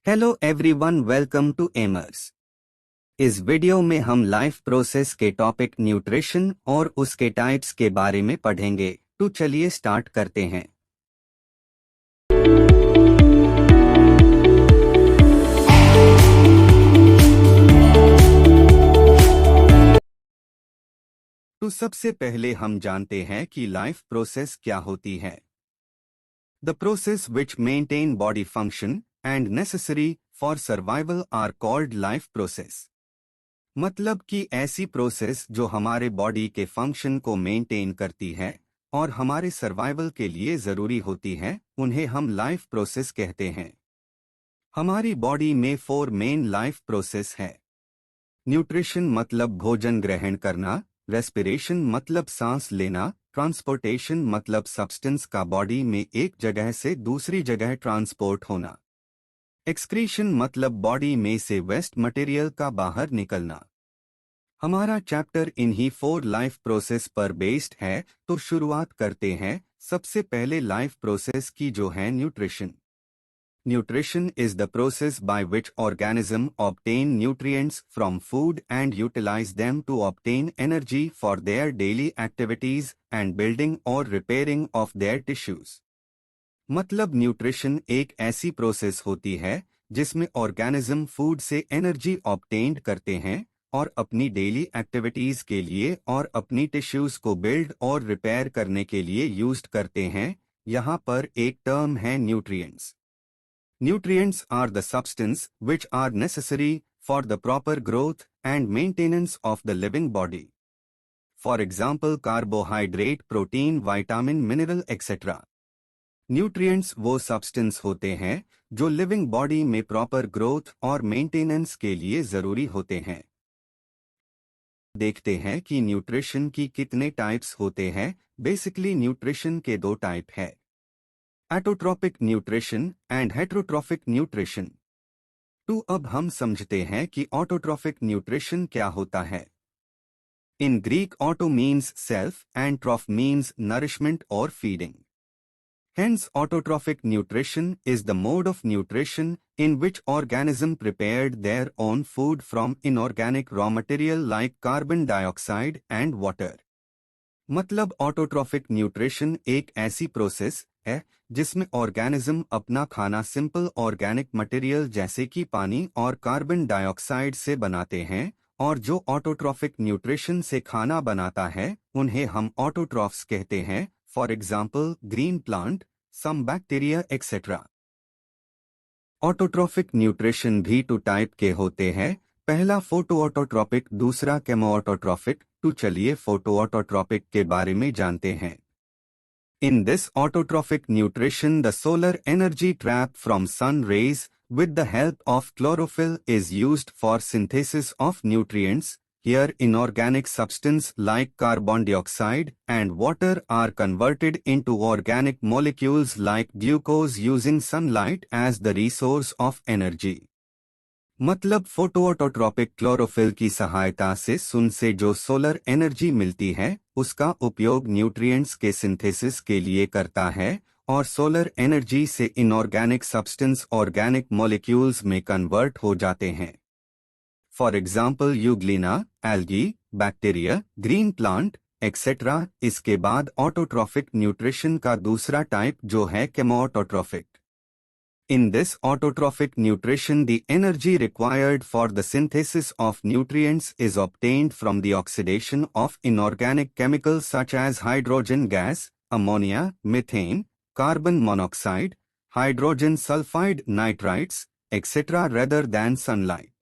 Hello everyone, welcome to aimers. इस video में हम लाइफ प्रोसेस के टॉपिक न्यूट्रिशन और उसके टाइप्स के बारे में पढ़ेंगे। तो चलिए स्टार्ट करते हैं। तो सबसे पहले हम जानते हैं कि लाइफ प्रोसेस क्या होती है। The process which maintain body function and necessary for survival are called life process. मतलब कि ऐसी प्रोसेस जो हमारे बॉडी के फंक्शन को मेंटेन करती है और हमारे सर्वाइवल के लिए जरूरी होती है, उन्हें हम लाइफ प्रोसेस कहते हैं। हमारी बॉडी में 4 मेन लाइफ प्रोसेस है। न्यूट्रिशन मतलब भोजन ग्रहण करना, रेस्पिरेशन मतलब सांस लेना, ट्रांसपोर्टेशन मतलब सब्सटेंस का बॉडी में एक जगह से दूसरी जगह ट्रांसपोर्ट होना, एक्सक्रीशन मतलब बॉडी में से वेस्ट मटेरियल का बाहर निकलना। हमारा चैप्टर इन्हीं 4 लाइफ प्रोसेस पर बेस्ड है। तो शुरुआत करते हैं सबसे पहले लाइफ प्रोसेस की, जो है nutrition. Nutrition is the process by which organism obtain nutrients from food and utilise them to obtain energy for their daily activities and building और रिपेयरिंग ऑफ देयर टिश्यूज। मतलब न्यूट्रिशन एक ऐसी process होती है जिसमें ऑर्गेनिज्म फूड से energy obtained करते हैं और अपनी डेली एक्टिविटीज के लिए और अपनी टिश्यूज को बिल्ड और रिपेयर करने के लिए यूज्ड करते हैं। यहाँ पर एक टर्म है nutrients. Nutrients are the substance which are necessary for the proper growth and maintenance of the living body. For example carbohydrate, protein, vitamin, mineral etcetera. Nutrients वो सब्सटेंस होते हैं जो लिविंग बॉडी में प्रॉपर ग्रोथ और maintenance के लिए जरूरी होते हैं। देखते हैं कि न्यूट्रिशन की कितने टाइप्स होते हैं। बेसिकली न्यूट्रिशन के 2 टाइप है, autotrophic nutrition and heterotrophic nutrition. तो अब हम समझते हैं कि ऑटोट्रॉफिक न्यूट्रिशन क्या होता है। In Greek auto means self and ट्रॉफ means nourishment और feeding. Hence, autotrophic nutrition is the mode of nutrition in which organism prepared their own food from inorganic raw material like carbon dioxide and water. मतलब autotrophic nutrition एक ऐसी process है जिसमें organism अपना खाना simple organic material जैसे कि पानी और कार्बन डाइऑक्साइड से बनाते हैं, और जो ऑटोट्रॉफिक न्यूट्रिशन से खाना बनाता है उन्हें हम ऑटोट्रॉफ्स कहते हैं। For example green plant, some bacteria etcetera. Autotrophic nutrition भी 2 टाइप के होते हैं। पहला फोटो ऑटोट्रॉपिक, दूसरा केमो ऑटोट्रॉफिक। तो चलिए फोटो ऑटोट्रॉपिक के बारे में जानते हैं। In this autotrophic nutrition, the solar energy trapped from sun rays with the help of chlorophyll is used for synthesis of nutrients. Here inorganic substance like carbon dioxide and water are converted into organic molecules like glucose using sunlight as the resource of energy. मतलब फोटोऑटोट्रॉपिक chlorophyll की सहायता से सन से जो solar energy मिलती है उसका उपयोग न्यूट्रिएंट्स के सिंथेसिस के लिए करता है, और सोलर एनर्जी से इनऑर्गेनिक सब्सटेंस ऑर्गेनिक मॉलिक्यूल्स में कन्वर्ट हो जाते हैं। For example Euglena, algae, bacteria, green plant etcetera. इसके बाद ऑटोट्रॉफिक न्यूट्रिशन का दूसरा टाइप जो है केमोऑटोट्रॉफिक। In this autotrophic nutrition, the energy required for the synthesis of nutrients is obtained from the oxidation of inorganic chemicals such as hydrogen gas, ammonia, methane, carbon monoxide, hydrogen sulfide nitrites, etc. rather than sunlight.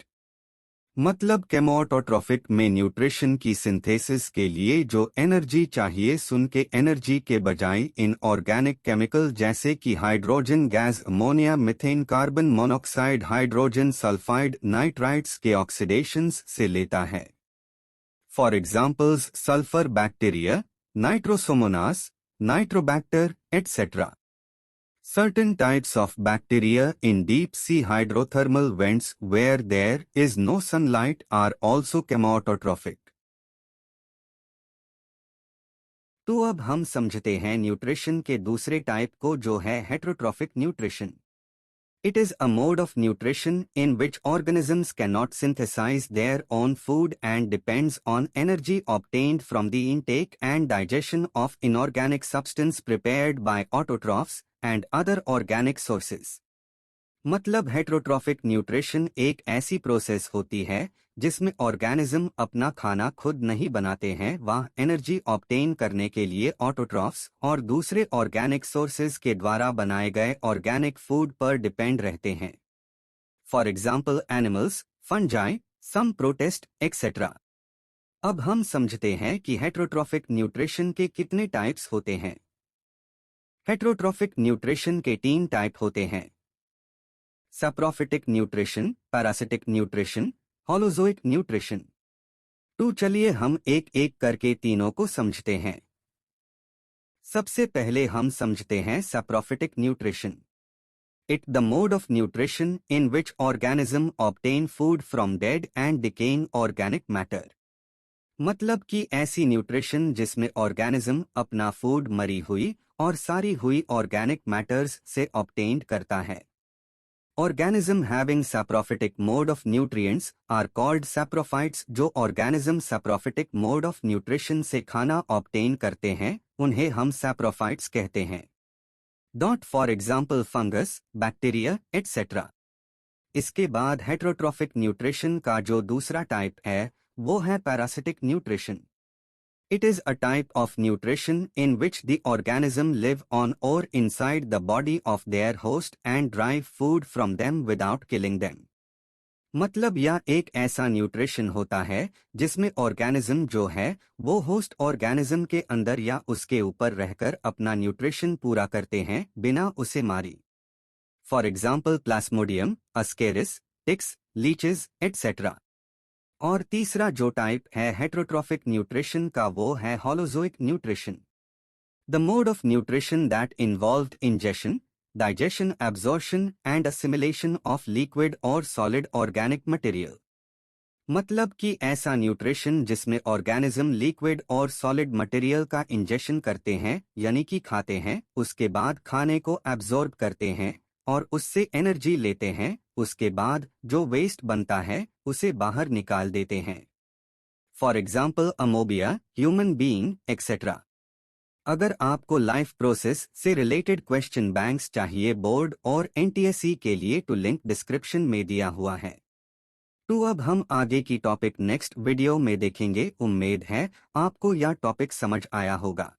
मतलब केमोऑटोट्रॉफिक में nutrition की synthesis के लिए जो energy चाहिए सन के energy के बजाय इन ऑर्गेनिक केमिकल जैसे कि hydrogen gas, ammonia, methane, carbon monoxide, hydrogen sulphide nitrites के ऑक्सीडेशंस से लेता है। For examples sulphur bacteria, Nitrosomonas, Nitrobacter etcetera. Certain types of bacteria in deep sea hydrothermal vents where there is no sunlight are also chemoautotrophic. तो अब हम समझते हैं nutrition के दूसरे टाइप को, जो है heterotrophic nutrition. It is a mode of nutrition in which organisms cannot synthesize their own food and depends on energy obtained from the intake and digestion of inorganic substance prepared by autotrophs and other organic sources. मतलब heterotrophic nutrition एक ऐसी process होती है जिसमें organism अपना खाना खुद नहीं बनाते हैं, वह एनर्जी ऑब्टेन करने के लिए ऑटोट्रॉफ्स और दूसरे ऑर्गेनिक सोर्सेज के द्वारा बनाए गए ऑर्गेनिक फूड पर डिपेंड रहते हैं। For example animals, fungi, some protist etcetera. अब हम समझते हैं कि हेट्रोट्रॉफिक न्यूट्रिशन के कितने टाइप्स होते हैं। हेट्रोट्रॉफिक न्यूट्रिशन के 3 टाइप होते हैं: saprophytic nutrition, parasitic nutrition, holozoic nutrition. तो चलिए हम एक एक करके तीनों को समझते हैं। सबसे पहले हम समझते हैं saprophytic nutrition. It the mode of nutrition in which organism obtain food from dead and decaying organic matter. मतलब कि ऐसी न्यूट्रिशन जिसमें ऑर्गेनिज्म अपना फूड मरी हुई और सारी हुई ऑर्गेनिक मैटर्स से ऑब्टेन करता है। Organism having saprophytic mode of nutrients are called saprophytes। जो organism saprophytic mode of nutrition से खाना obtain करते हैं उन्हें हम saprophytes कहते हैं। For example fungus, bacteria, etc। इसके बाद heterotrophic nutrition का जो दूसरा टाइप है वो है parasitic nutrition। It is a type of nutrition in which the organism live on or inside the body of their host and derive food from them without killing them। मतलब यह एक ऐसा न्यूट्रिशन होता है जिसमें ऑर्गेनिज्म जो है वो होस्ट ऑर्गेनिज्म के अंदर या उसके ऊपर रहकर अपना न्यूट्रिशन पूरा करते हैं बिना उसे मारी। For example plasmodium, ascaris, ticks, leeches etcetera. और तीसरा जो टाइप है हेट्रोट्रॉफिक न्यूट्रिशन का वो है holozoic nutrition. The mode of nutrition that involved ingestion, digestion, absorption and assimilation of liquid और सॉलिड ऑर्गेनिक मटेरियल। मतलब कि ऐसा न्यूट्रिशन जिसमें ऑर्गेनिज्म लिक्विड और सॉलिड मटेरियल का इंजेशन करते हैं यानी कि खाते हैं, उसके बाद खाने को एब्जॉर्ब करते हैं और उससे एनर्जी लेते हैं, उसके बाद जो वेस्ट बनता है उसे बाहर निकाल देते हैं। For example amoeba, human being etcetera. अगर आपको लाइफ प्रोसेस से रिलेटेड क्वेश्चन बैंक्स चाहिए बोर्ड और एनटीएससी के लिए तो लिंक डिस्क्रिप्शन में दिया हुआ है। तो अब हम आगे की टॉपिक नेक्स्ट वीडियो में देखेंगे। उम्मीद है आपको यह टॉपिक समझ आया होगा।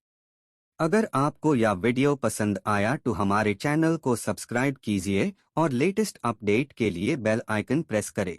अगर आपको यह वीडियो पसंद आया तो हमारे चैनल को सब्सक्राइब कीजिए और लेटेस्ट अपडेट के लिए बेल आइकन प्रेस करें।